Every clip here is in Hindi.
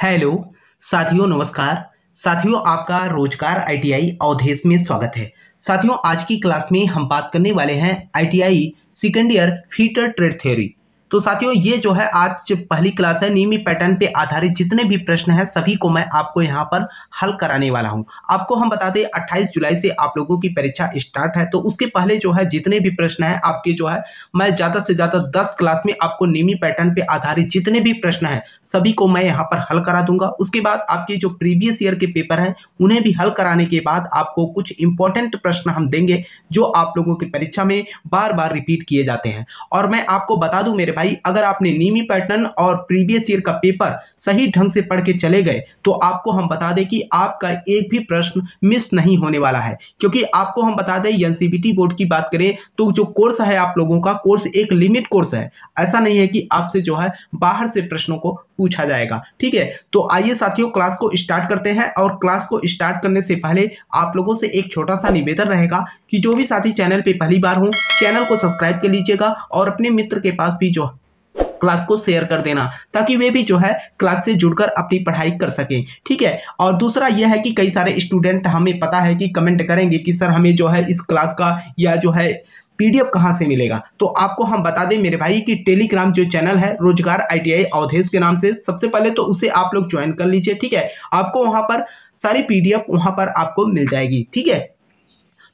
हेलो साथियों, नमस्कार साथियों। आपका रोजगार आईटीआई अवधेश में स्वागत है। साथियों, आज की क्लास में हम बात करने वाले हैं ITI second year fitter trade theory. तो साथियों, ये जो है आज पहली क्लास है। नियमित पैटर्न पे आधारित जितने भी प्रश्न हैं सभी को मैं आपको यहाँ पर हल कराने वाला हूँ। आपको हम बता दें 28 जुलाई से आप लोगों की परीक्षा स्टार्ट है, तो उसके पहले जो है जितने भी प्रश्न हैं आपके जो है मैं ज़्यादा से ज़्यादा 10 क्लास में आपको नियमित पैटर्न पे आधारित जितने भी प्रश्न हैं सभी को मैं यहाँ पर हल करा दूंगा। उसके बाद आपके जो प्रीवियस ईयर के पेपर हैं उन्हें भी हल कराने के बाद आपको कुछ इंपॉर्टेंट प्रश्न हम देंगे जो आप लोगों की परीक्षा में बार बार रिपीट किए जाते हैं। और मैं आपको बता दूं मेरे भाई, अगर आपने नियमित पैटर्न और प्रीवियस ईयर का पेपर सही ढंग से पढ़ के चले गए तो आपको हम बता दें कि आपका एक भी प्रश्न मिस नहीं होने वाला है। क्योंकि आपको हम बता दें एनसीईआरटी बोर्ड की बात करें तो जो कोर्स है आप लोगों का कोर्स एक लिमिट कोर्स है। ऐसा नहीं है कि आपसे जो है बाहर से प्रश्नों को पूछा जाएगा। ठीक है, तो आइए साथियों क्लास को स्टार्ट करते हैं। और क्लास को स्टार्ट करने से पहले आप लोगों से एक छोटा सा निवेदन रहेगा कि जो भी साथी चैनल पे पहली बार हो चैनल को सब्सक्राइब कर लीजिएगा और अपने मित्र के पास भी जो क्लास को शेयर कर देना ताकि वे भी जो है क्लास से जुड़कर अपनी पढ़ाई कर सकें। ठीक है, और दूसरा यह है कि कई सारे स्टूडेंट हमें पता है कि कमेंट करेंगे कि सर हमें जो है इस क्लास का या जो है पीडीएफ कहां से मिलेगा। तो आपको हम बता दें मेरे भाई कि टेलीग्राम जो चैनल है रोजगार आईटीआई अवधेश के नाम से, सबसे पहले तो उसे आप लोग ज्वाइन कर लीजिए। ठीक है, आपको वहां पर सारी पीडीएफ वहां पर आपको मिल जाएगी। ठीक है,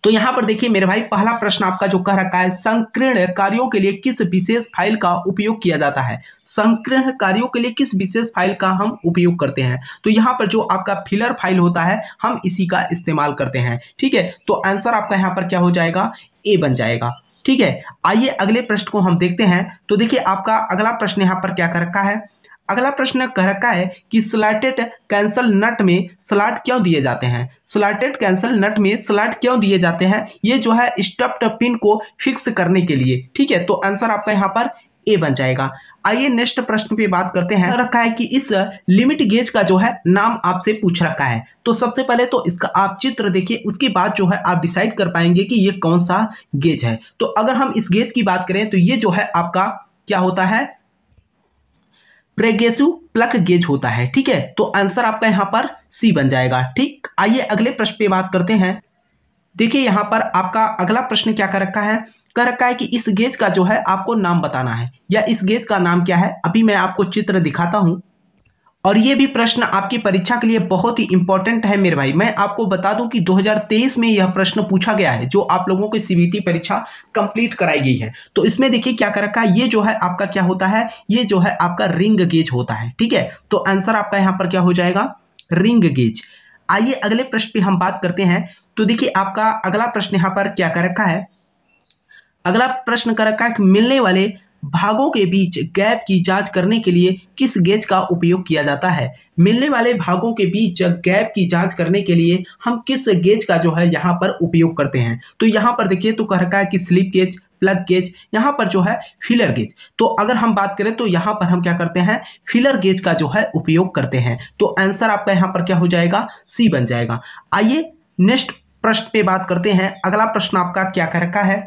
तो यहां पर देखिए मेरे भाई, पहला प्रश्न आपका जो कह रखा है संकीर्ण कार्यों के लिए किस विशेष फाइल का उपयोग किया जाता है। संकीर्ण कार्यों के लिए किस विशेष फाइल का हम उपयोग करते हैं। तो यहां पर जो आपका फिलर फाइल होता है हम इसी का इस्तेमाल करते हैं। ठीक है, तो आंसर आपका यहां पर क्या हो जाएगा, ए बन जाएगा। ठीक है, आइए अगले प्रश्न को हम देखते हैं। तो देखिए आपका अगला प्रश्न यहां पर क्या कर रखा है। अगला प्रश्न कह रखा है कि स्लॉटेड कैंसल नट में स्लॉट क्यों दिए जाते हैं। स्लॉटेड कैंसल नट में स्लॉट क्यों दिए जाते हैं, ये जो है स्टफ्ड पिन को फिक्स करने के लिए। ठीक है, तो आंसर आपका यहाँ पर ए बन जाएगा। आइए नेक्स्ट प्रश्न पे बात करते हैं। रखा है कि इस लिमिट गेज का जो है नाम आपसे पूछ रखा है। तो सबसे पहले तो इसका आप चित्र देखिए, उसके बाद जो है आप डिसाइड कर पाएंगे कि ये कौन सा गेज है। तो अगर हम इस गेज की बात करें तो ये जो है आपका क्या होता है, प्रेगेसिव प्लग गेज होता है। ठीक है, तो आंसर आपका यहां पर सी बन जाएगा। ठीक, आइए अगले प्रश्न पे बात करते हैं। देखिए यहां पर आपका अगला प्रश्न क्या कर रखा है, कह रखा है कि इस गेज का जो है आपको नाम बताना है या इस गेज का नाम क्या है। अभी मैं आपको चित्र दिखाता हूं और ये भी प्रश्न आपकी परीक्षा के लिए बहुत ही इंपॉर्टेंट है मेरे भाई। मैं आपको बता दूं कि 2023 में यह प्रश्न पूछा गया है जो आप लोगों की सीबीटी परीक्षा कंप्लीट कराई गई है। तो इसमें देखिए क्या कर रखा है, ये जो है आपका क्या होता है, ये जो है आपका रिंग गेज होता है। ठीक है, तो आंसर आपका यहाँ पर क्या हो जाएगा, रिंग गेज। आइए अगले प्रश्न पे हम बात करते हैं। तो देखिए आपका अगला प्रश्न यहाँ पर क्या कर रखा है। अगला प्रश्न कर रखा है कि मिलने वाले भागों के बीच गैप की जांच करने के लिए किस गेज का उपयोग किया जाता है। मिलने वाले भागों के बीच गैप की जांच करने के लिए हम किस गेज का जो है यहाँ पर उपयोग करते हैं। तो यहाँ पर देखिए तो कह रखा है कि स्लिप गेज, प्लग गेज, यहाँ पर जो है फिलर गेज। तो अगर हम बात करें तो यहाँ पर हम क्या करते हैं, फिलर गेज का जो है उपयोग करते हैं। तो आंसर आपका यहाँ पर क्या हो जाएगा, सी बन जाएगा। आइए नेक्स्ट प्रश्न पे बात करते हैं। अगला प्रश्न आपका क्या कर रखा है।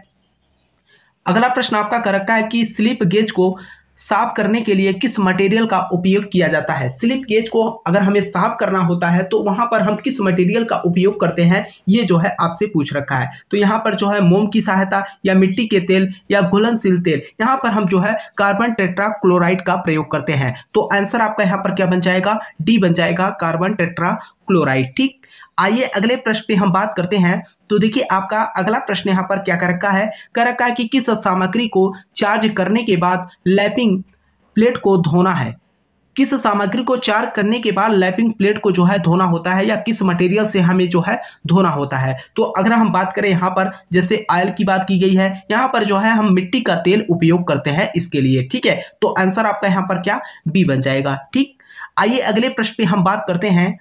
अगला प्रश्न आपका कर रखा है कि स्लिप गेज को साफ करने के लिए किस मटेरियल का उपयोग किया जाता है। स्लिप गेज को अगर हमें साफ करना होता है तो वहां पर हम किस मटेरियल का उपयोग करते हैं, ये जो है आपसे पूछ रखा है। तो यहाँ पर जो है मोम की सहायता या मिट्टी के तेल या घुलनशील तेल, यहाँ पर हम जो है कार्बन टेट्रा क्लोराइड का प्रयोग करते हैं। तो आंसर आपका यहाँ पर क्या बन जाएगा, डी बन जाएगा, कार्बन टेट्रा क्लोराइड। ठीक, आइए अगले प्रश्न पे हम बात करते हैं। तो देखिए आपका अगला प्रश्न यहाँ पर क्या कर रखा है, कर रखा है कि किस सामग्री को चार्ज करने के बाद लैपिंग प्लेट को धोना है। किस सामग्री को चार्ज करने के बाद लैपिंग प्लेट को जो है धोना होता है या किस मटेरियल से हमें जो है धोना होता है। तो अगर हम बात करें यहाँ पर जैसे ऑयल की बात की गई है, यहाँ पर जो है हम मिट्टी का तेल उपयोग करते हैं इसके लिए। ठीक है, तो आंसर आपका यहाँ पर क्या, बी बन जाएगा। ठीक, आइए अगले प्रश्न पे हम बात करते हैं।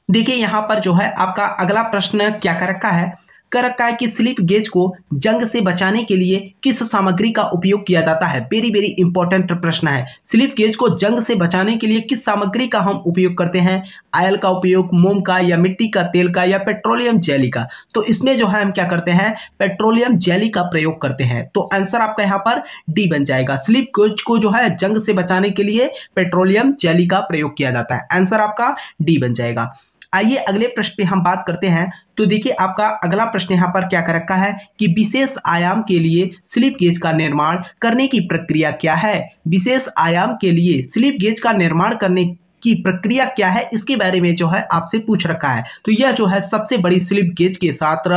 देखिए यहाँ पर जो है आपका अगला प्रश्न क्या कर रखा है, कह रखा है कि स्लिप गेज को जंग से बचाने के लिए किस सामग्री का उपयोग किया जाता है। वेरी वेरी इंपॉर्टेंट प्रश्न है। स्लिप गेज को जंग से बचाने के लिए किस सामग्री का हम उपयोग करते हैं? ऑयल का उपयोग, मोम का, या मिट्टी का तेल का, या पेट्रोलियम जेली का? तो इसमें जो है हम क्या करते हैं? पेट्रोलियम जेली का प्रयोग करते हैं। तो आंसर आपका यहाँ पर डी बन जाएगा। स्लिप गेज को जो है जंग से बचाने के लिए पेट्रोलियम जेली का प्रयोग किया जाता है। आंसर आपका डी बन जाएगा। आइए अगले प्रश्न पे हम बात करते हैं। तो देखिए आपका अगला प्रश्न यहाँ पर क्या कर रखा है कि विशेष आयाम के लिए स्लिप गेज का निर्माण करने की प्रक्रिया क्या है? विशेष आयाम के लिए स्लिप गेज का निर्माण करने की प्रक्रिया क्या है, इसके बारे में जो है आपसे पूछ रखा है। तो यह जो है सबसे बड़ी स्लिप गेज के साथ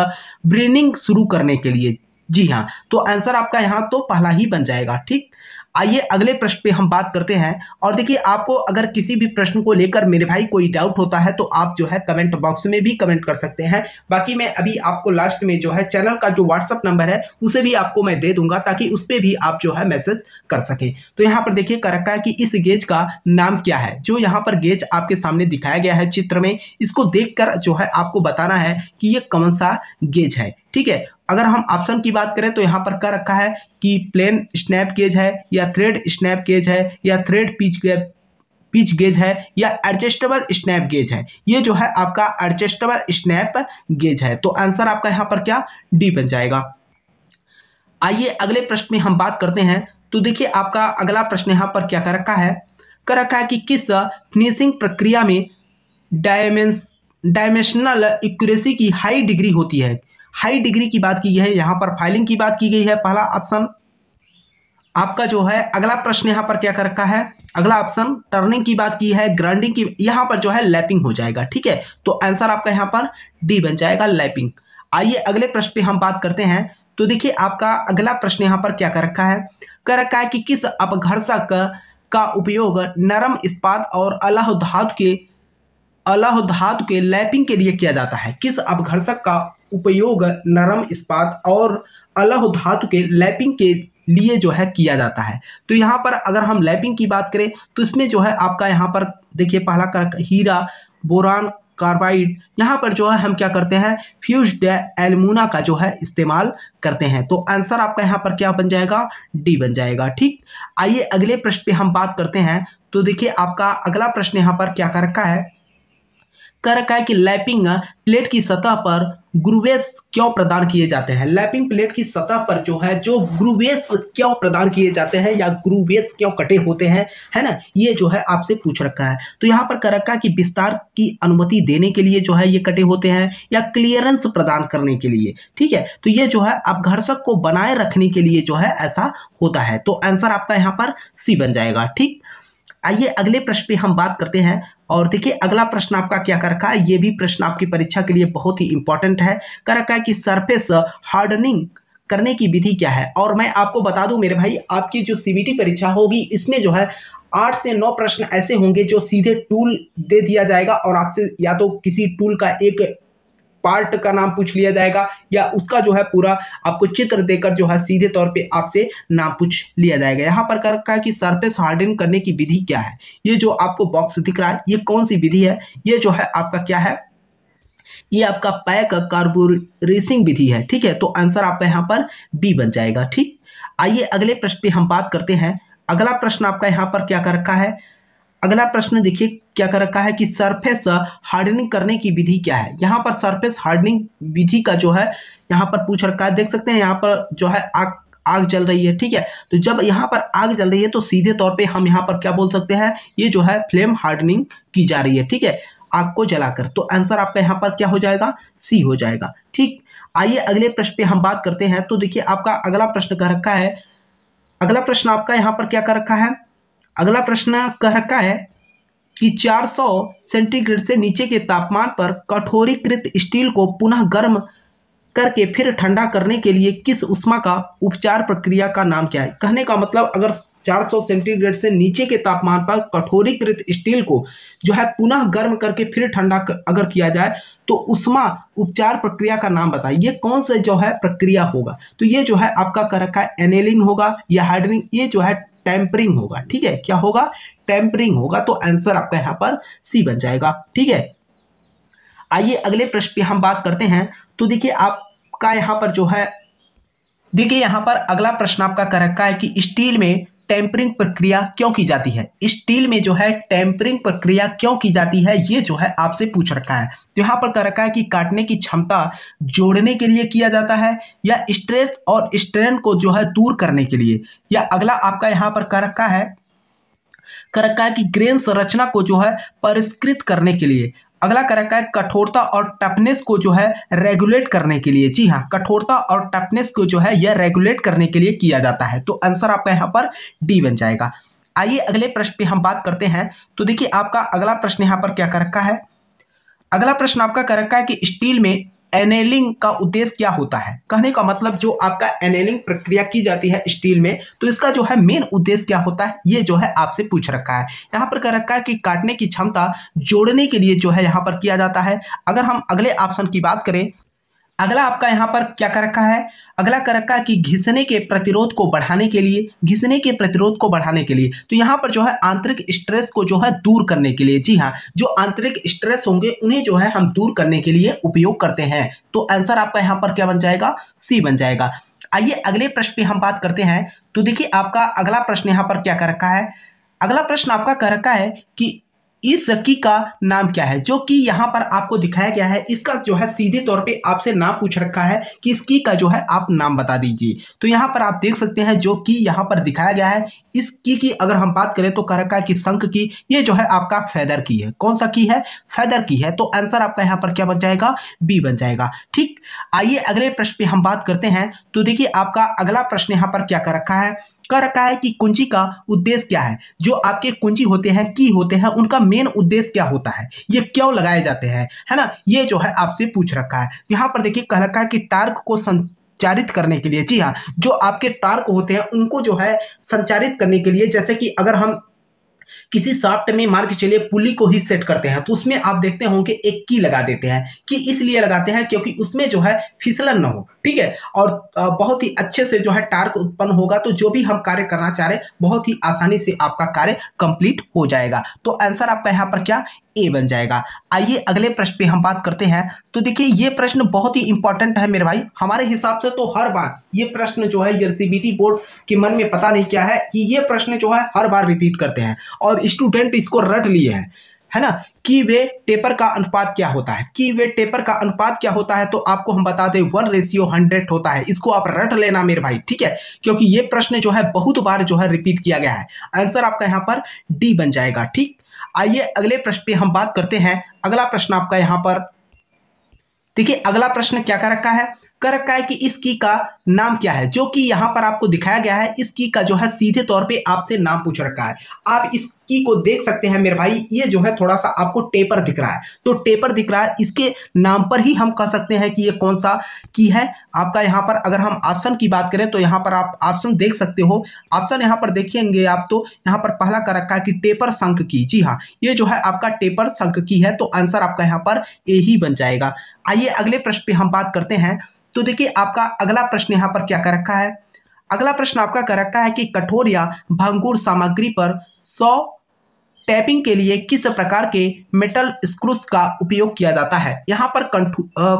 ब्रेनिंग शुरू करने के लिए। जी हाँ, तो आंसर आपका यहाँ तो पहला ही बन जाएगा। ठीक, आइए अगले प्रश्न पे हम बात करते हैं। और देखिए आपको अगर किसी भी प्रश्न को लेकर मेरे भाई कोई डाउट होता है तो आप जो है कमेंट बॉक्स में भी कमेंट कर सकते हैं। बाकी मैं अभी आपको लास्ट में जो है चैनल का जो व्हाट्सअप नंबर है उसे भी आपको मैं दे दूंगा, ताकि उस पर भी आप जो है मैसेज कर सकें। तो यहाँ पर देखिए कर रखा है कि इस गेज का नाम क्या है। जो यहाँ पर गेज आपके सामने दिखाया गया है चित्र में, इसको देखकर जो है आपको बताना है कि ये कौन सा गेज है। ठीक है, अगर हम ऑप्शन की बात करें तो यहाँ पर क्या रखा है कि प्लेन स्नैप गेज है, या थ्रेड स्नैप गेज है, या थ्रेड पिच गेज है, या एडजस्टेबल स्नैप गेज है। ये जो है आपका एडजस्टेबल स्नैप गेज है। तो आंसर आपका यहाँ पर क्या? डी बन जाएगा। आइए अगले प्रश्न में हम बात करते हैं। तो देखिए आपका अगला प्रश्न यहाँ पर क्या कर रखा है? कर रखा है कि किस फिनिशिंग प्रक्रिया में डायमेंशनल एक्यूरेसी की हाई डिग्री होती है? हाई डिग्री की बात की गई है, यहाँ पर फाइलिंग की बात की गई है, पहला ऑप्शन आपका जो है। अगला प्रश्न यहाँ पर क्या कर रखा है? अगला ऑप्शन टर्निंग की बात की है, ग्राइंडिंग की, यहाँ पर जो है लैपिंग हो जाएगा। ठीक है, तो आंसर आपका यहाँ पर डी बन जाएगा, लैपिंग। आइए अगले प्रश्न पे हम बात करते हैं। तो देखिए आपका अगला प्रश्न यहाँ पर क्या कर रखा है? कर रखा है कि किस अपघर्षक का उपयोग नरम इस्पात और अलौह धातु के लैपिंग के लिए किया जाता है? किस अपघर्षक का उपयोग नरम इस्पात और अलौह धातु के लैपिंग के लिए जो है किया जाता है? तो यहाँ पर अगर हम लैपिंग की बात करें तो इसमें जो है आपका यहाँ पर देखिए पहला हीरा, बोरान, कार्बाइड, यहाँ पर जो है हम क्या करते हैं? फ्यूज्ड एल्यूमिना का जो है इस्तेमाल करते हैं। तो आंसर आपका यहाँ पर क्या बन जाएगा? डी बन जाएगा। ठीक, आइए अगले प्रश्न पे हम बात करते हैं। तो देखिए आपका अगला प्रश्न यहाँ पर क्या कर रखा है? कर रखा है कि लैपिंग प्लेट की सतह पर ग्रूवेस क्यों प्रदान किए जाते हैं? लैपिंग प्लेट की सतह पर जो है जो ग्रूवेस क्यों प्रदान किए जाते हैं, या ग्रूवेस क्यों कटे होते हैं, है ना, ये जो है आपसे पूछ रखा है। तो यहाँ पर कर रखा है कि विस्तार की अनुमति देने के लिए जो है ये कटे होते हैं, या क्लियरेंस प्रदान करने के लिए। ठीक है, तो ये जो है अपघर्षक को बनाए रखने के लिए जो है ऐसा होता है। तो आंसर आपका यहाँ पर सी बन जाएगा। ठीक, आइए अगले प्रश्न पे हम बात करते हैं। और देखिए अगला प्रश्न आपका क्या कर रखा है? ये भी प्रश्न आपकी परीक्षा के लिए बहुत ही इंपॉर्टेंट है। कर रखा है कि सरफेस हार्डनिंग करने की विधि क्या है? और मैं आपको बता दूं मेरे भाई, आपकी जो सीबीटी परीक्षा होगी इसमें जो है 8 से 9 प्रश्न ऐसे होंगे जो सीधे टूल दे दिया जाएगा, और आपसे या तो किसी टूल का एक पार्ट का नाम पूछ लिया जाएगा, या उसका जो है पूरा आपको चित्र देकर जो है सीधे तौर पे आपसे नाम पूछ लिया जाएगा। यहाँ पर कर रखा है कि सरफेस हार्डनिंग करने की विधि क्या है? ये जो आपको बॉक्स दिख रहा है ये कौन सी विधि है? ये जो है आपका क्या है? ये आपका पैक कार्बोरेसिंग विधि है। ठीक है, तो आंसर आपका यहाँ पर बी बन जाएगा। ठीक, आइए अगले प्रश्न पे हम बात करते हैं। अगला प्रश्न आपका यहाँ पर क्या कर रखा है? अगला प्रश्न देखिए क्या कर रखा है कि सरफेस हार्डनिंग करने की विधि क्या है? यहाँ पर सरफेस हार्डनिंग विधि का जो है यहाँ पर पूछ रखा है। देख सकते हैं यहाँ पर जो है आग जल रही है। ठीक है, तो जब यहाँ पर आग जल रही है तो सीधे तौर पे हम यहाँ पर क्या बोल सकते हैं? ये जो है फ्लेम हार्डनिंग की जा रही है। ठीक है, आग को जलाकर। तो आंसर आपका यहाँ पर क्या हो जाएगा? सी हो जाएगा। ठीक, आइए अगले प्रश्न पे हम बात करते हैं। तो देखिए आपका अगला प्रश्न कर रखा है। अगला प्रश्न आपका यहाँ पर क्या कर रखा है? अगला प्रश्न कह रखा है कि 400 सेंटीग्रेड से नीचे के तापमान पर कठोरीकृत स्टील को पुनः गर्म करके फिर ठंडा करने के लिए किस उष्मा का उपचार प्रक्रिया का नाम क्या है? कहने का मतलब अगर 400 सेंटीग्रेड से नीचे के तापमान पर कठोरीकृत स्टील को जो है पुनः गर्म करके फिर ठंडा अगर किया जाए तो उष्मा उपचार प्रक्रिया का नाम बताइए। ये कौन सा जो है प्रक्रिया होगा? तो ये जो है आपका कर रखा है एनेलिंग होगा या हार्डनिंग, ये जो है टेम्परिंग होगा। ठीक है, क्या होगा? टेम्परिंग होगा। तो आंसर आपका यहाँ पर सी बन जाएगा। ठीक है, आइए अगले प्रश्न पे हम बात करते हैं। तो देखिए आप आपका यहाँ पर जो है देखिए, यहाँ पर अगला प्रश्न आपका कर रखा है कि स्टील में टेम्परिंग प्रक्रिया क्यों की जाती है। स्टील में जो है टेम्परिंग प्रक्रिया क्यों की जाती है, ये जो है आपसे पूछ रखा है। तो यहाँ पर कर रखा है कि काटने की क्षमता जोड़ने के लिए किया जाता है, या स्ट्रेस और स्ट्रेन को जो है दूर करने के लिए, या अगला आपका यहाँ पर कर रखा है कि ग्रेन संरचना को जो है परिष्कृत करने के लिए, अगला कर रखा है कठोरता और टफनेस को जो है रेगुलेट करने के लिए। जी हाँ, कठोरता और टफनेस को जो है यह रेगुलेट करने के लिए किया जाता है। तो आंसर आपका यहाँ पर डी बन जाएगा। आइए अगले प्रश्न पे हम बात करते हैं। तो देखिए, आपका अगला प्रश्न यहाँ पर क्या कर रखा है। अगला प्रश्न आपका कर रखा है कि स्टील में एनेलिंग का उद्देश्य क्या होता है। कहने का मतलब, जो आपका एनेलिंग प्रक्रिया की जाती है स्टील में, तो इसका जो है मेन उद्देश्य क्या होता है, ये जो है आपसे पूछ रखा है। यहाँ पर कह रखा है कि काटने की क्षमता जोड़ने के लिए जो है यहाँ पर किया जाता है। अगर हम अगले ऑप्शन की बात करें, अगला आपका यहाँ पर क्या कर रखा है, अगला कर रखा है कि घिसने के प्रतिरोध को बढ़ाने के लिए, घिसने के प्रतिरोध को बढ़ाने के लिए। तो यहाँ पर जो है आंतरिक स्ट्रेस को जो है दूर करने के लिए। जी हाँ, जो आंतरिक स्ट्रेस होंगे उन्हें जो है हम दूर करने के लिए उपयोग करते हैं। तो आंसर आपका यहाँ पर क्या बन जाएगा, सी बन जाएगा। आइए अगले प्रश्न पे हम बात करते हैं। तो देखिए, आपका अगला प्रश्न यहाँ पर क्या कर रखा है। अगला प्रश्न आपका कर रखा है कि इस की का नाम क्या है। जो कि यहाँ पर आपको दिखाया गया है, इसका जो है सीधे तौर पे आपसे नाम पूछ रखा है कि इस की का जो है आप नाम बता दीजिए। तो यहाँ पर आप देख सकते हैं जो कि यहाँ पर दिखाया गया है, इस की अगर हम बात करें तो कह रखा है कि शंख की, ये जो है आपका फेदर की है। कौन सा की है, फेदर की है। तो आंसर आपका यहाँ पर क्या बन जाएगा, बी बन जाएगा। ठीक, आइए अगले प्रश्न पे हम बात करते हैं। तो देखिए, आपका अगला प्रश्न यहाँ पर क्या कर रखा है, कह रखा है कि कुंजी का उद्देश्य क्या है। जो आपके कुंजी होते हैं, की होते हैं, उनका मेन उद्देश्य क्या होता है, ये क्यों लगाए जाते हैं, है ना, ये जो है आपसे पूछ रखा है। यहाँ पर देखिए, कह रखा है कि टार्क को संचारित करने के लिए। जी हाँ, जो आपके टार्क होते हैं उनको जो है संचारित करने के लिए, जैसे कि अगर हम किसी शाफ्ट में मान के चलिए पुली को ही सेट करते हैं, तो उसमें आप देखते होंगे एक की लगा देते हैं। की इसलिए लगाते हैं क्योंकि उसमें जो है फिसलन ना हो, ठीक है, और बहुत ही अच्छे से जो है टार्क उत्पन्न होगा। तो जो भी हम कार्य करना चाह रहे हैं, बहुत ही आसानी से आपका कार्य कंप्लीट हो जाएगा। तो आंसर आपका यहाँ पर क्या, ए बन जाएगा। आइए अगले प्रश्न पे हम बात करते हैं। तो देखिए, ये प्रश्न बहुत ही इंपॉर्टेंट है मेरे भाई। हमारे हिसाब से तो हर बार ये प्रश्न जो है एलसीबीटी बोर्ड के मन में पता नहीं क्या है कि ये प्रश्न जो है हर बार रिपीट करते हैं और स्टूडेंट इसको रट लिए हैं, है ना। की वे टेपर का अनुपात क्या होता है, की वे टेपर का अनुपात क्या होता है, तो आपको हम बता दें 1:100 होता है। इसको आप रट लेना मेरे भाई, ठीक है, क्योंकि ये प्रश्न जो है बहुत बार जो है रिपीट किया गया है। आंसर आपका यहाँ पर डी बन जाएगा। ठीक, आइए अगले प्रश्न पे हम बात करते हैं। अगला प्रश्न आपका यहाँ पर देखिए, अगला प्रश्न क्या कर रखा है, कर रखा है कि इस की का नाम क्या है। जो कि यहाँ पर आपको दिखाया गया है, इस की का जो है सीधे तौर पे आपसे नाम पूछ रखा है। आप इस की को देख सकते हैं मेरे भाई, ये जो है थोड़ा सा आपको टेपर दिख रहा है, तो टेपर दिख रहा है, इसके नाम पर ही हम कह सकते हैं कि ये कौन सा की है आपका। यहाँ पर अगर हम ऑप्शन की बात करें तो यहाँ पर आप ऑप्शन देख सकते हो। ऑप्शन यहाँ पर देखेंगे आप, तो यहाँ पर पहला कर रखा है कि टेपर शंख की। जी हाँ, ये जो है आपका टेपर शंख की है। तो आंसर आपका यहाँ पर ए ही बन जाएगा। आइए अगले प्रश्न पे हम बात करते हैं। तो देखिए, आपका अगला प्रश्न यहाँ पर क्या कर रखा है। अगला प्रश्न आपका कर रखा है कि कठोर या भंगुर सामग्री पर 100 टैपिंग के लिए किस प्रकार के मेटल स्क्रूज का उपयोग किया जाता है। यहाँ पर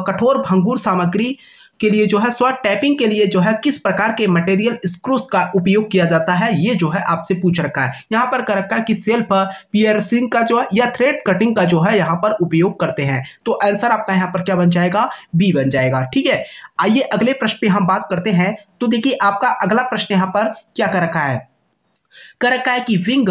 कठोर भंगुर सामग्री के लिए जो है 100 टैपिंग के लिए जो है किस प्रकार के मटेरियल स्क्रूज का उपयोग किया जाता है, ये जो है आपसे पूछ रखा है। यहाँ पर कर रखा है कि सेल्फ पियर्सिंग का जो है या थ्रेड कटिंग का जो है यहाँ पर उपयोग करते हैं। तो आंसर आपका यहाँ पर क्या बन जाएगा, बी बन जाएगा। ठीक है, आइए अगले प्रश्न पे हम बात करते हैं। तो देखिए, आपका अगला प्रश्न यहाँ पर क्या कर रखा है, कर रखा है कि विंग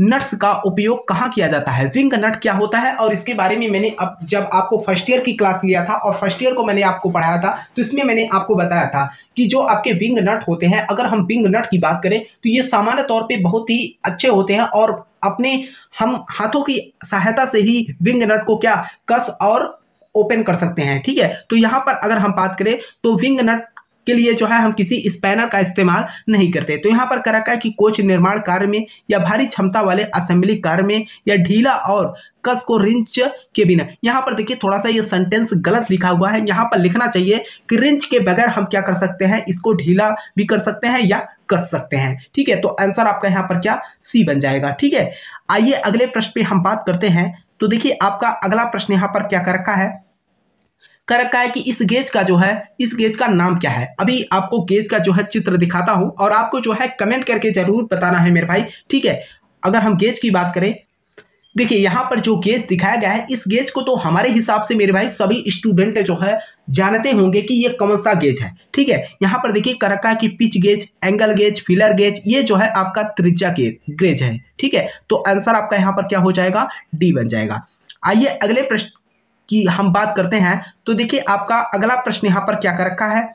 नट्स का उपयोग कहाँ किया जाता है। विंग नट क्या होता है, और इसके बारे में मैंने अब जब आपको फर्स्ट ईयर की क्लास लिया था और फर्स्ट ईयर को मैंने आपको पढ़ाया था, तो इसमें मैंने आपको बताया था कि जो आपके विंग नट होते हैं, अगर हम विंग नट की बात करें तो ये सामान्य तौर पे बहुत ही अच्छे होते हैं और अपने हम हाथों की सहायता से ही विंग नट को क्या कस और ओपन कर सकते हैं। ठीक है, तो यहाँ पर अगर हम बात करें तो विंग नट के लिए जो है हम किसी स्पैनर का इस्तेमाल नहीं करते। तो यहाँ पर कर रखा है कि कोच निर्माण कार्य में या भारी क्षमता वाले असेंबली कार्य में या ढीला और कस को रिंच के बिना। यहाँ पर देखिए, थोड़ा सा ये सेंटेंस गलत लिखा हुआ है। यहाँ पर लिखना चाहिए कि रिंच के बगैर हम क्या कर सकते हैं, इसको ढीला भी कर सकते हैं या कस सकते हैं। ठीक है, तो आंसर आपका यहाँ पर क्या, सी बन जाएगा। ठीक है, आइए अगले प्रश्न पे हम बात करते हैं। तो देखिए, आपका अगला प्रश्न यहाँ पर क्या कर रखा है, कर रखा है कि इस गेज का जो है, इस गेज का नाम क्या है। अभी आपको गेज का जो है चित्र दिखाता हूं और आपको जो है कमेंट करके जरूर बताना है मेरे भाई, ठीक है। अगर हम गेज की बात करें, देखिए यहाँ पर जो गेज दिखाया गया है, इस गेज को तो हमारे हिसाब से मेरे भाई सभी स्टूडेंट जो है जानते होंगे कि ये कौन सा गेज है, ठीक है। यहाँ पर देखिए कर रखा है कि pitch gauge, angle gauge, filler gauge, ये जो है आपका त्रिज्या गेज है, ठीक है। तो आंसर आपका यहाँ पर क्या हो जाएगा, डी बन जाएगा। आइए अगले प्रश्न की हम बात करते हैं। तो देखिए आपका अगला प्रश्न यहाँ पर क्या कर रखा है,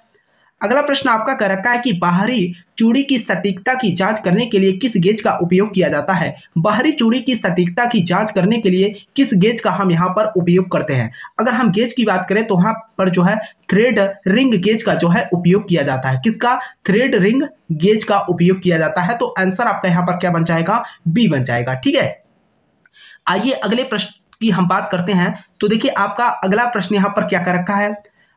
अगला प्रश्न आपका कर रखा है कि बाहरी चूड़ी की सटीकता की जांच करने के लिए किस गेज का उपयोग किया जाता है। बाहरी चूड़ी की सटीकता की जांच करने के लिए किस गेज का हम यहाँ पर उपयोग करते हैं। अगर हम गेज की बात करें तो वहां पर जो है थ्रेड रिंग गेज का जो है उपयोग किया जाता है। किसका, थ्रेड रिंग गेज का उपयोग किया जाता है। तो आंसर आपका यहाँ पर क्या बन जाएगा, बी बन जाएगा, ठीक है। आइए अगले प्रश्न की हम बात करते हैं। तो देखिए आपका अगला प्रश्न यहाँ पर क्या कर रखा है,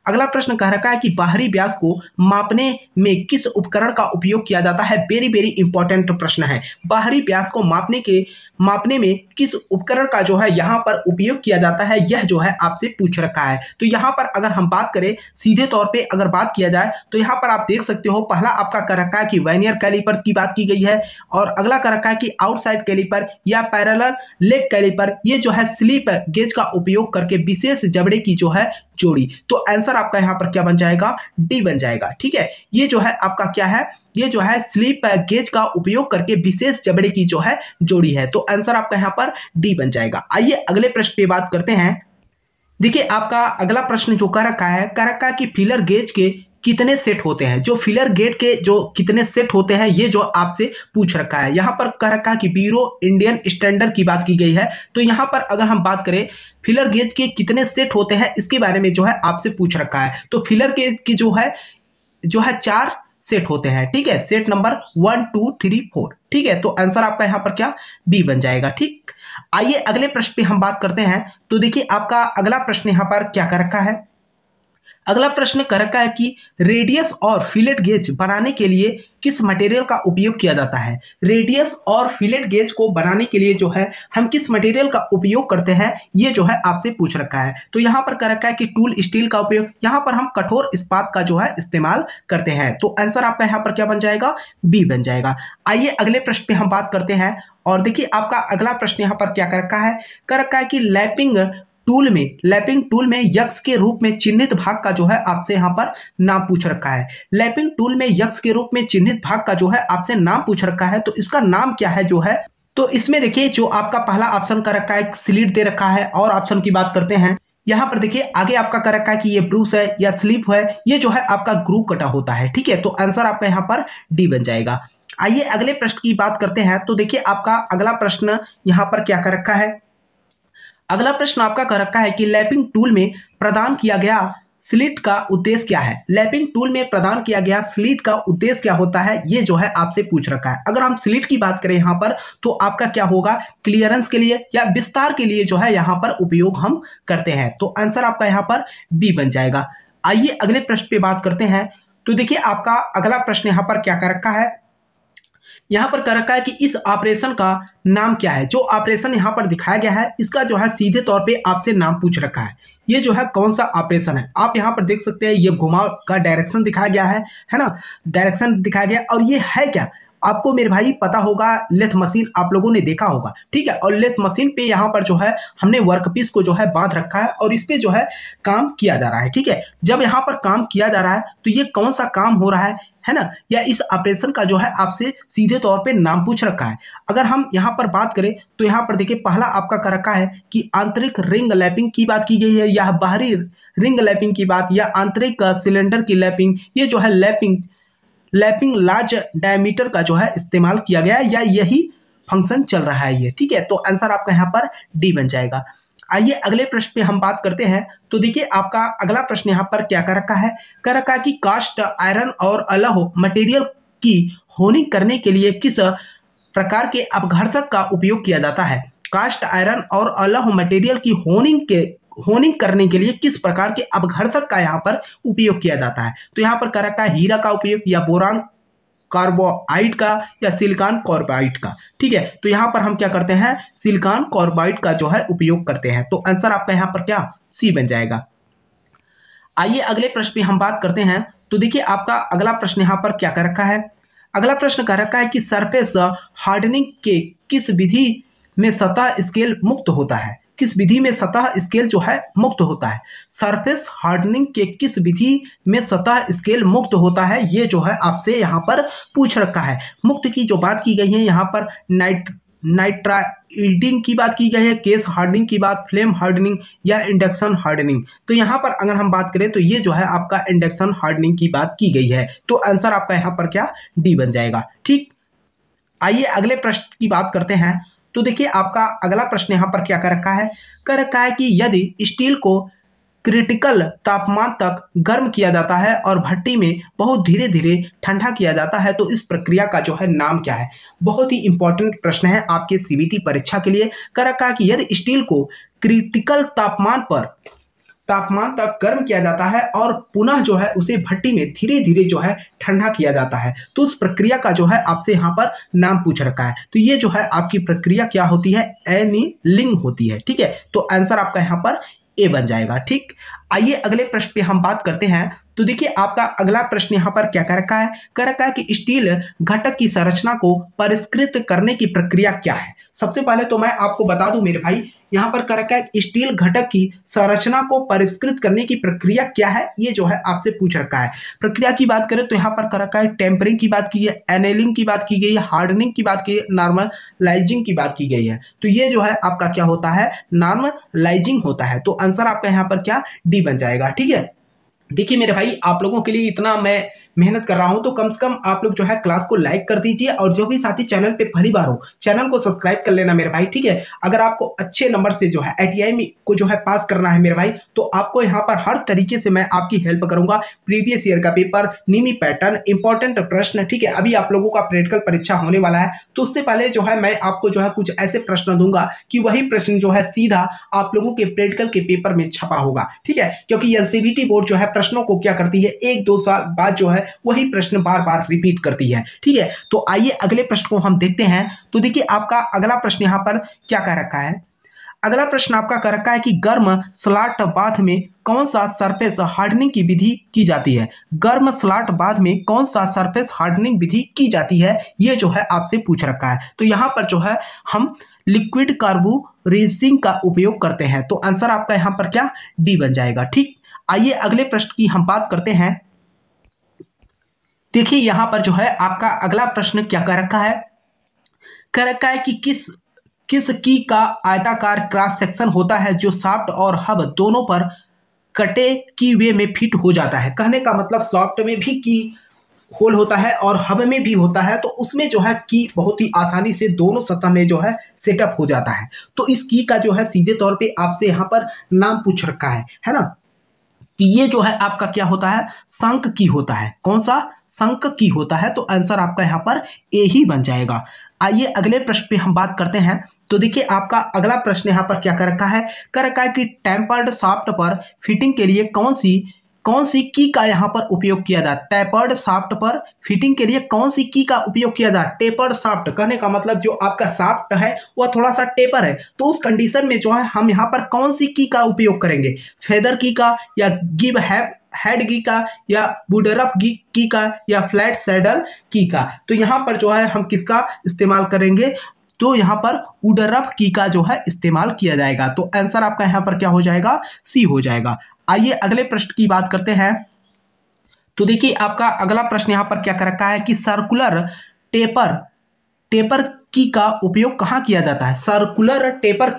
अगला प्रश्न कह रखा है कि बाहरी व्यास को मापने में किस उपकरण का उपयोग किया जाता है। वेरी वेरी इंपॉर्टेंट प्रश्न है। बाहरी व्यास को मापने में किस उपकरण का जो है यहाँ पर उपयोग किया जाता है, यह जो है आपसे पूछ रखा है। तो यहाँ पर अगर हम बात करें सीधे तौर पे अगर बात किया जाए तो यहाँ पर आप देख सकते हो, पहला आपका कर रखा है कि वर्नियर कैलिपर की बात की गई है और अगला कर रखा है कि आउटसाइड कैलिपर या पैरेलल लेग कैलिपर, ये जो है स्लिप गेज का उपयोग करके विशेष जबड़े की जो है जोड़ी। तो आंसर आपका यहाँ पर क्या बन जाएगा, डी बन जाएगा, ठीक है। ये जो है आपका क्या है, ये जो है स्लिप गेज का उपयोग करके विशेष जबड़े की जो है जोड़ी है। तो आंसर आपका यहाँ पर डी बन जाएगा। आइए अगले प्रश्न पे बात करते हैं। देखिए आपका अगला प्रश्न जो कर रखा है कि फिलर गेज के कितने सेट होते हैं। जो फिलर गेज के जो कितने सेट होते हैं, ये जो आपसे पूछ रखा है। यहाँ पर कह रखा है कि ब्यूरो इंडियन स्टैंडर्ड की बात की गई है। तो यहाँ पर अगर हम बात करें फिलर गेज के कितने सेट होते हैं, इसके बारे में जो है आपसे पूछ रखा है। तो फिलर गेज की जो है 4 सेट होते हैं, ठीक है। सेट नंबर 1 2 3 4, ठीक है। तो आंसर आपका यहाँ पर क्या, बी बन जाएगा, ठीक। आइए अगले प्रश्न पे हम बात करते हैं। तो देखिए आपका अगला प्रश्न यहाँ पर क्या कर रखा है, अगला प्रश्न कर रखा है कि रेडियस और फिलेट गेज बनाने के लिए किस मटेरियल का उपयोग किया जाता है। रेडियस और फिलेट गेज को बनाने के लिए जो है हम किस मटेरियल का उपयोग करते हैं, ये जो है आपसे पूछ रखा है। तो यहाँ पर कर रखा है कि टूल स्टील का उपयोग, यहाँ पर हम कठोर इस्पात का जो है इस्तेमाल करते हैं। तो आंसर आपका यहाँ पर क्या बन जाएगा, बी बन जाएगा। आइए अगले प्रश्न पे हम बात करते हैं। और देखिए आपका अगला प्रश्न यहाँ पर क्या कर रखा है कि लैपिंग टूल में यक्स के रूप में चिन्हित भाग का जो है आपसे यहाँ पर नाम पूछ रखा है। लैपिंग टूल में यक्स के रूप में चिन्हित भाग का जो है आपसे नाम पूछ रखा है। तो इसका नाम क्या है जो है, तो इसमें देखिए जो आपका पहला ऑप्शन कर रखा है स्लिट दे रखा है। और ऑप्शन की बात करते हैं, यहाँ पर देखिए आगे आपका कर रखा है कि ये ब्रूस है या स्लिप है, ये जो है आपका ग्रू कटा होता है, ठीक है। तो आंसर आपका यहाँ पर डी बन जाएगा। आइए अगले प्रश्न की बात करते हैं। तो देखिए आपका अगला प्रश्न यहाँ पर क्या कर रखा है, अगला प्रश्न आपका कर रखा है कि लैपिंग टूल में प्रदान किया गया स्लिट का उद्देश्य क्या है। लैपिंग टूल में प्रदान किया गया स्लिट का उद्देश्य क्या होता है, ये जो है आपसे पूछ रखा है। अगर हम स्लिट की बात करें यहाँ पर, तो आपका क्या होगा, क्लियरेंस के लिए या विस्तार के लिए जो है यहाँ पर उपयोग हम करते हैं। तो आंसर आपका यहाँ पर बी बन जाएगा। आइए अगले प्रश्न पे बात करते हैं। तो देखिए आपका अगला प्रश्न यहाँ पर क्या कर रखा है, यहाँ पर कर रखा है कि इस ऑपरेशन का नाम क्या है। जो ऑपरेशन यहाँ पर दिखाया गया है, इसका जो है सीधे तौर पे आपसे नाम पूछ रखा है। ये जो है कौन सा ऑपरेशन है, आप यहाँ पर देख सकते हैं, ये घुमाव का डायरेक्शन दिखाया गया है ना, डायरेक्शन दिखाया गया। और ये है क्या, आपको मेरे भाई पता होगा, लेथ मशीन आप लोगों ने देखा होगा, ठीक है। और लेथ मशीन पे यहाँ पर जो है हमने वर्कपीस को जो है बांध रखा है और इस पे जो है काम किया जा रहा है, ठीक है। जब यहाँ पर काम किया जा रहा है तो ये कौन सा काम हो रहा है ना, या इस ऑपरेशन का जो है आपसे सीधे तौर पे नाम पूछ रखा है। अगर हम यहाँ पर बात करें तो यहाँ पर देखिए पहला आपका कर रखा है कि आंतरिक रिंग लैपिंग की बात की गई है, या बाहरी रिंग लैपिंग की बात, या आंतरिक सिलेंडर की लैपिंग। ये जो है लैपिंग लार्ज डायमीटर का जो है इस्तेमाल किया गया है, या यही फंक्शन चल रहा है ये, ठीक है। तो आंसर आपका यहाँ पर डी बन जाएगा। आइए अगले प्रश्न पे हम बात करते हैं। तो देखिए आपका अगला प्रश्न यहाँ पर क्या कर रखा है कि कास्ट आयरन और अलॉय मटेरियल की होनिंग करने के लिए किस प्रकार के अपघर्षक का उपयोग किया जाता है। कास्ट आयरन और अलॉय मटेरियल की होनिंग करने के लिए किस प्रकार के अपघर्षक का यहाँ पर उपयोग किया जाता है। तो यहाँ पर कर रखा है हीरा का उपयोग, या बोरान कार्बाइड का, या सिलिकॉन कार्बाइड का, ठीक है। तो यहाँ पर हम क्या करते हैं, सिलिकॉन कार्बाइड का जो है उपयोग करते हैं। तो आंसर आपका यहाँ पर क्या, सी बन जाएगा। आइए अगले प्रश्न पे हम बात करते हैं। तो देखिए आपका अगला प्रश्न यहाँ पर क्या कर रखा है। अगला प्रश्न कर रखा है कि सरफेस हार्डनिंग के किस विधि में सतह स्केल मुक्त होता है। किस विधि में सतह स्केल जो है मुक्त होता है। सरफेस हार्डनिंग के किस विधि में सतह स्केल मुक्त होता है, ये जो है आपसे यहाँ पर पूछ रखा है। मुक्त की जो बात की गई है यहाँ पर नाइट्राइडिंग की बात की गई है, केस हार्डनिंग की बात, फ्लेम हार्डनिंग या इंडक्शन हार्डनिंग। तो यहाँ पर अगर हम बात करें तो ये जो है आपका इंडक्शन हार्डनिंग की बात की गई है। तो आंसर आपका यहाँ पर क्या डी बन जाएगा। ठीक, आइए अगले प्रश्न की बात करते हैं। तो देखिए आपका अगला प्रश्न यहाँ पर क्या कर रखा है। कर रखा है कि यदि स्टील को क्रिटिकल तापमान तक गर्म किया जाता है और भट्टी में बहुत धीरे धीरे ठंडा किया जाता है तो इस प्रक्रिया का जो है नाम क्या है। बहुत ही इंपॉर्टेंट प्रश्न है आपके सीबीटी परीक्षा के लिए। कर रखा है कि यदि स्टील को क्रिटिकल तापमान तक गर्म किया जाता है और पुनः जो है उसे भट्टी में धीरे धीरे जो है ठंडा किया जाता है तो उस प्रक्रिया का जो है आपसे यहाँ पर नाम पूछ रखा है। तो ये जो है आपकी प्रक्रिया क्या होती है, एनीलिंग होती है। ठीक है, तो आंसर आपका यहाँ पर ए बन जाएगा। ठीक, आइए अगले प्रश्न पे हम बात करते हैं। तो देखिए आपका अगला प्रश्न यहाँ पर क्या कर रखा है। कर रखा है कि स्टील घटक की संरचना को परिष्कृत करने की प्रक्रिया क्या है। सबसे पहले तो मैं आपको बता दूं मेरे भाई, यहाँ पर कर रखा है स्टील घटक की संरचना को परिष्कृत करने की प्रक्रिया क्या है, ये जो है आपसे पूछ रखा है। प्रक्रिया की बात करें तो यहाँ पर कर रखा है टेम्परिंग की बात की है, एनेलिंग की बात की गई है, हार्डनिंग की बात की है, नॉर्मलाइजिंग की बात की गई है। तो ये जो है आपका क्या होता है, नॉर्मलाइजिंग होता है। तो आंसर आपका यहाँ पर क्या डी बन जाएगा। ठीक है, देखिए मेरे भाई आप लोगों के लिए इतना मैं मेहनत कर रहा हूं तो कम से कम आप लोग जो है क्लास को लाइक कर दीजिए और जो भी साथी चैनल पे पहली बार हो चैनल को सब्सक्राइब कर लेना मेरे भाई। ठीक है, अगर आपको अच्छे नंबर से जो है आईटीआई में को जो है पास करना है मेरे भाई तो आपको यहाँ पर हर तरीके से मैं आपकी हेल्प करूंगा। प्रीवियस ईयर का पेपर, नीमी पैटर्न, इंपॉर्टेंट प्रश्न। ठीक है, अभी आप लोगों का प्रैक्टिकल परीक्षा होने वाला है तो उससे पहले जो है मैं आपको जो है कुछ ऐसे प्रश्न दूंगा कि वही प्रश्न जो है सीधा आप लोगों के प्रैक्टिकल के पेपर में छपा होगा। ठीक है, क्योंकि एनसीईआरटी बोर्ड जो है प्रश्नों को क्या करती है, 1-2 साल बाद जो है वही प्रश्न बार बार रिपीट करती है। ठीक है, तो आइए अगले प्रश्न को हम देखते हैं। तो देखिए आपका अगला प्रश्न यहां पर क्या कह रखा है। अगला प्रश्न आपका कह रखा है कि गर्म स्लॉट बाथ में कौन सा सरफेस हार्डनिंग की विधि की जाती है। गर्म स्लॉट बाथ में कौन सा सरफेस हार्डनिंग विधि की जाती है, ये जो है आपसे पूछ रखा है। तो यहां पर जो है हम लिक्विड कार्बोरेजिन का उपयोग करते हैं। तो आंसर आपका यहां पर क्या डी बन जाएगा। ठीक, आइए अगले प्रश्न की हम बात करते हैं। देखिए यहां पर जो है आपका अगला प्रश्न क्या कर रखा है। कह रखा है कि किस की का आयताकार क्रॉस सेक्शन होता है जो शाफ्ट और हब दोनों पर कटे की वे में फिट हो जाता है। कहने का मतलब शाफ्ट में भी की होल होता है और हब में भी होता है तो उसमें जो है की बहुत ही आसानी से दोनों सतह में जो है सेटअप हो जाता है। तो इस की का जो है सीधे तौर पे आपसे यहाँ पर नाम पूछ रखा है ना। कि ये जो है आपका क्या होता है, शंक की होता है। कौन सा, शंक की होता है। तो आंसर आपका यहाँ पर ए ही बन जाएगा। आइए अगले प्रश्न पे हम बात करते हैं। तो देखिए आपका अगला प्रश्न यहाँ पर क्या कर रखा है। कर रखा है कि टेम्पर्ड शाफ्ट पर फिटिंग के लिए कौन सी की का यहाँ पर उपयोग किया जाता है। टेपर्ड शाफ्ट पर फिटिंग के लिए कौन सी की का उपयोग किया जाता है। टेपर्ड शाफ्ट कहने का मतलब जो आपका शाफ्ट है वह थोड़ा सा टेपर है तो उस कंडीशन में जो है हम यहाँ पर कौन सी की का उपयोग करेंगे। फेदर की का या गिव हेड की का या वुडरफ की का या फ्लैट सैडल की का। तो यहाँ पर जो है हम किसका इस्तेमाल करेंगे, तो यहाँ पर वुडरफ की का जो है इस्तेमाल किया जाएगा। तो आंसर आपका यहाँ पर क्या हो जाएगा, सी हो जाएगा। आइए अगले प्रश्न की बात करते हैं। तो देखिए आपका अगला प्रश्न यहाँ पर क्या कर रखा है कि सर्कुलर टेपर की का उपयोग कहाँ किया जाता है। सर्कुलर टेपर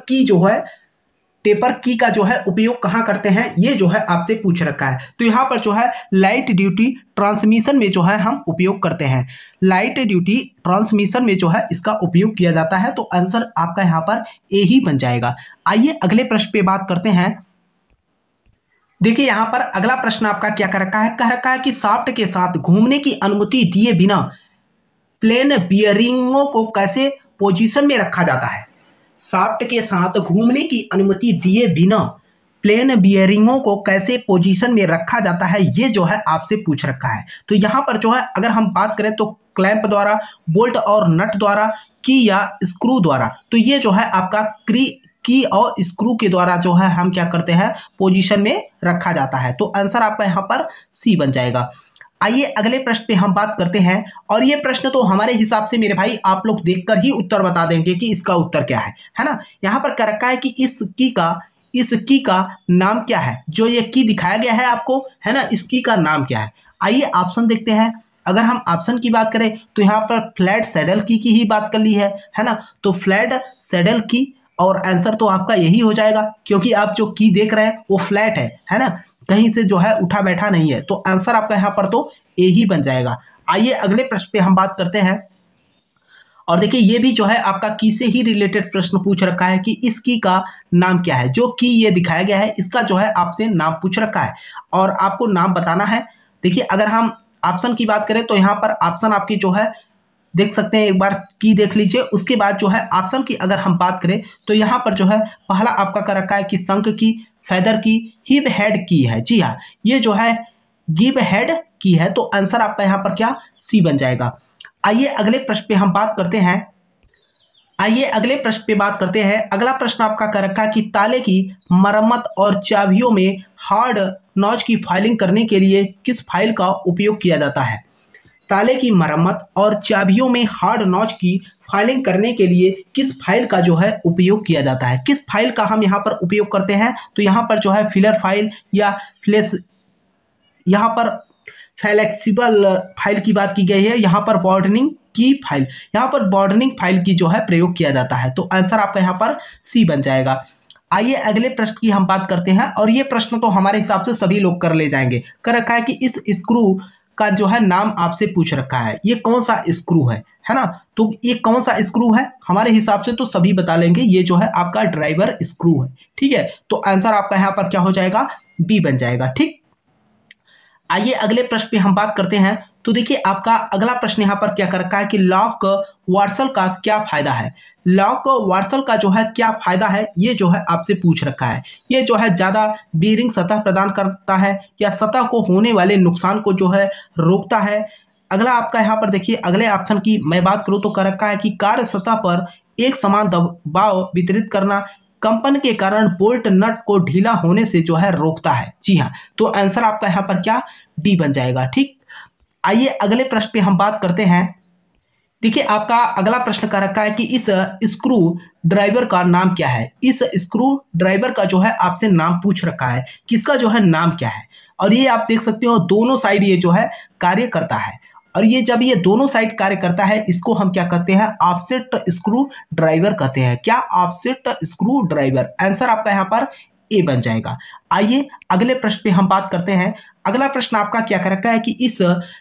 की का जो है उपयोग कहाँ करते हैं, ये जो है आपसे पूछ रखा है। तो यहाँ पर जो है लाइट ड्यूटी ट्रांसमिशन में जो है हम उपयोग करते हैं। लाइट ड्यूटी ट्रांसमिशन में जो है इसका उपयोग किया जाता है। तो आंसर आपका यहाँ पर ए ही बन जाएगा। आइए अगले प्रश्न पे बात करते हैं। देखिए यहाँ पर अगला प्रश्न आपका क्या कर रखा है। कह रखा है कि शाफ्ट के साथ घूमने की अनुमति दिए बिना प्लेन बियरिंगों को कैसे पोजीशन में रखा जाता है। शाफ्ट के साथ घूमने की अनुमति दिए बिना प्लेन बियरिंगों को कैसे पोजीशन में रखा जाता है, ये जो है आपसे पूछ रखा है। तो यहाँ पर जो है अगर हम बात करें तो क्लैंप द्वारा, बोल्ट और नट द्वारा की या स्क्रू द्वारा। तो ये जो है आपका की और स्क्रू के द्वारा जो है हम क्या करते हैं, पोजीशन में रखा जाता है। तो आंसर आपका यहाँ पर सी बन जाएगा। आइए अगले प्रश्न पे हम बात करते हैं, और ये प्रश्न तो हमारे हिसाब से मेरे भाई आप लोग देखकर ही उत्तर बता देंगे कि इसका उत्तर क्या है ना। यहाँ पर क्या रखा है कि इस की का नाम क्या है, जो ये की दिखाया गया है आपको, है ना, इस की का नाम क्या है। आइए ऑप्शन देखते हैं। अगर हम ऑप्शन की बात करें तो यहाँ पर फ्लैट सैडल की ही बात कर ली है ना, तो फ्लैट सैडल की, और आंसर तो आपका यही हो जाएगा, क्योंकि आप जो की देख रहे हैं वो फ्लैट है ना, कहीं से जो है उठा बैठा नहीं है। तो आंसर आपका यहाँ पर तो ए ही बन जाएगा। आइए अगले प्रश्न पे हम बात करते हैं, और देखिए ये भी जो है आपका की से ही रिलेटेड प्रश्न पूछ रखा है कि इस की का नाम क्या है। जो की ये दिखाया गया है इसका जो है आपसे नाम पूछ रखा है, और आपको नाम बताना है। देखिए अगर हम ऑप्शन की बात करें तो यहाँ पर ऑप्शन आपकी जो है देख सकते हैं, एक बार की देख लीजिए। उसके बाद जो है ऑप्शन की अगर हम बात करें तो यहाँ पर जो है पहला आपका कर रखा है कि शंख की, फेदर की, हिप हेड की है। जी हाँ, ये जो है गिव हेड की है। तो आंसर आपका यहाँ पर क्या, सी बन जाएगा। आइए अगले प्रश्न पे हम बात करते हैं। अगला प्रश्न आपका कर रखा है कि ताले की मरम्मत और चाबियों में हार्ड नॉच की फाइलिंग करने के लिए किस फाइल का उपयोग किया जाता है। ताले की मरम्मत और चाबियों में हार्ड नॉच की फाइलिंग करने के लिए किस फाइल का जो है उपयोग किया जाता है। किस फाइल का हम यहाँ पर उपयोग करते हैं, तो यहाँ पर जो है फिलर फाइल या यहाँ पर फ्लेक्सिबल फाइल की बात की गई है। यहाँ पर बॉर्डनिंग की फाइल, यहाँ पर बॉर्डनिंग फाइल की जो है प्रयोग किया जाता है। तो आंसर आपका यहाँ पर सी बन जाएगा। आइए अगले प्रश्न की हम बात करते हैं, और ये प्रश्न तो हमारे हिसाब से सभी लोग कर ले जाएंगे। कर रखा है कि इस स्क्रू का जो है नाम आपसे पूछ रखा है, ये कौन सा स्क्रू है ना। तो ये कौन सा स्क्रू है, हमारे हिसाब से तो सभी बता लेंगे, ये जो है आपका ड्राइवर स्क्रू है। ठीक है, तो आंसर आपका यहाँ पर क्या हो जाएगा, बी बन जाएगा। ठीक, आइए अगले प्रश्न पे हम बात करते हैं। तो देखिए आपका अगला प्रश्न यहाँ पर क्या कर रखा है कि लॉक वार्सल का क्या फायदा है। लॉक वार्सल का जो है क्या फायदा है, ये जो है आपसे पूछ रखा है। ये जो है ज्यादा बीयरिंग सतह प्रदान करता है, या सतह को होने वाले नुकसान को जो है रोकता है। अगला आपका यहाँ पर देखिए अगले ऑप्शन की मैं बात करूँ तो कर रखा है कि कार्य सतह पर एक समान दबाव वितरित करना, कंपन के कारण बोल्ट नट को ढीला होने से जो है रोकता है। जी हाँ, तो आंसर आपका यहाँ पर क्या, डी बन जाएगा। ठीक, आइए अगले प्रश्न पे हम बात करते हैं। देखिए आपका अगला प्रश्न कर रखा है कि इस स्क्रू ड्राइवर का नाम क्या है। इस स्क्रू ड्राइवर का जो है आपसे नाम पूछ रखा है, किसका जो है नाम क्या है। और ये आप देख सकते हो दोनों साइड ये जो है कार्य करता है, और ये जब ये दोनों साइड कार्य करता है इसको हम क्या कहते हैं, ऑफसेट स्क्रू ड्राइवर कहते हैं। क्या, ऑफसेट स्क्रू ड्राइवर। आंसर आपका यहाँ पर ए बन जाएगा। आइए अगले प्रश्न पे हम बात करते हैं। अगला प्रश्न आपका क्या कर रखा है कि इस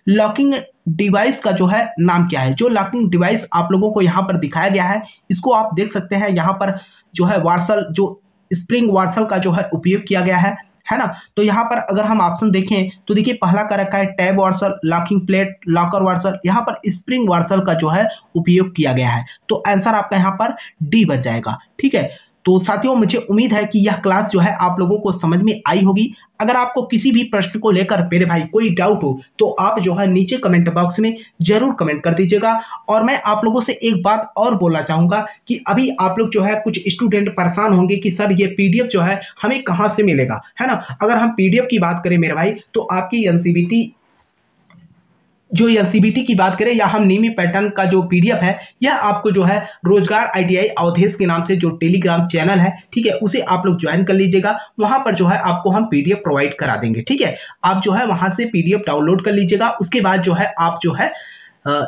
लॉकिंग डिवाइस का जो है नाम क्या है। जो लॉकिंग डिवाइस आप लोगों को यहाँ पर दिखाया गया है, इसको आप देख सकते हैं, यहाँ पर जो है वार्सल, जो स्प्रिंग वार्सल का जो है उपयोग किया गया है ना। तो यहाँ पर अगर हम ऑप्शन देखें तो देखिए पहला का रखा है टैब वार्सल, लॉकिंग प्लेट, लॉकर वार्सल। यहाँ पर स्प्रिंग वार्सल का जो है उपयोग किया गया है। तो आंसर आपका यहाँ पर डी बन जाएगा। ठीक है, तो साथियों मुझे उम्मीद है कि यह क्लास जो है आप लोगों को समझ में आई होगी। अगर आपको किसी भी प्रश्न को लेकर मेरे भाई कोई डाउट हो तो आप जो है नीचे कमेंट बॉक्स में जरूर कमेंट कर दीजिएगा। और मैं आप लोगों से एक बात और बोलना चाहूंगा कि अभी आप लोग जो है कुछ स्टूडेंट परेशान होंगे कि सर ये पीडीएफ जो है हमें कहाँ से मिलेगा, है ना। अगर हम पीडीएफ की बात करें मेरे भाई, तो आपकी एनसीबीटी की बात करें, या हम नीमी पैटर्न का जो पीडीएफ है, यह आपको जो है रोजगार आईटीआई अवधेश के नाम से जो टेलीग्राम चैनल है, ठीक है, उसे आप लोग ज्वाइन कर लीजिएगा। वहां पर जो है आपको हम पीडीएफ प्रोवाइड करा देंगे। ठीक है, आप जो है वहां से पीडीएफ डाउनलोड कर लीजिएगा। उसके बाद जो है आप जो है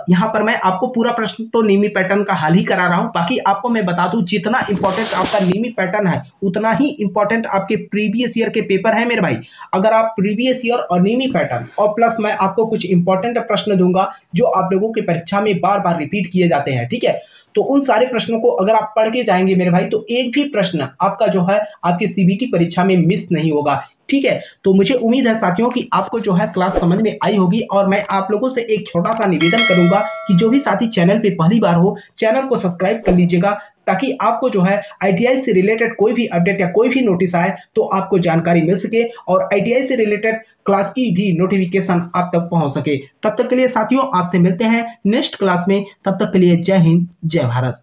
यहाँ पर मैं आपको पूरा प्रश्न तो नीमी पैटर्न का हल ही करा रहा हूं, बाकी आपको मैं बता दूं जितना इंपॉर्टेंट आपका नीमी पैटर्न है उतना ही इंपॉर्टेंट आपके प्रीवियस ईयर के पेपर है मेरे भाई। अगर आप प्रीवियस ईयर और नीमी पैटर्न और प्लस मैं आपको कुछ इंपॉर्टेंट प्रश्न दूंगा जो आप लोगों की परीक्षा में बार बार रिपीट किए जाते हैं। ठीक है, तो उन सारे प्रश्नों को अगर आप पढ़ के जाएंगे मेरे भाई, तो एक भी प्रश्न आपका जो है आपकी सीबीटी परीक्षा में मिस नहीं होगा। ठीक है, तो मुझे उम्मीद है साथियों कि आपको जो है क्लास समझ में आई होगी। और मैं आप लोगों से एक छोटा सा निवेदन करूंगा कि जो भी साथी चैनल पे पहली बार हो, चैनल को सब्सक्राइब कर लीजिएगा, ताकि आपको जो है आईटीआई से रिलेटेड कोई भी अपडेट या कोई भी नोटिस आए तो आपको जानकारी मिल सके, और आईटीआई से रिलेटेड क्लास की भी नोटिफिकेशन आप तक पहुंच सके। तब तक के लिए साथियों आपसे मिलते हैं नेक्स्ट क्लास में। तब तक के लिए जय हिंद, जय भारत।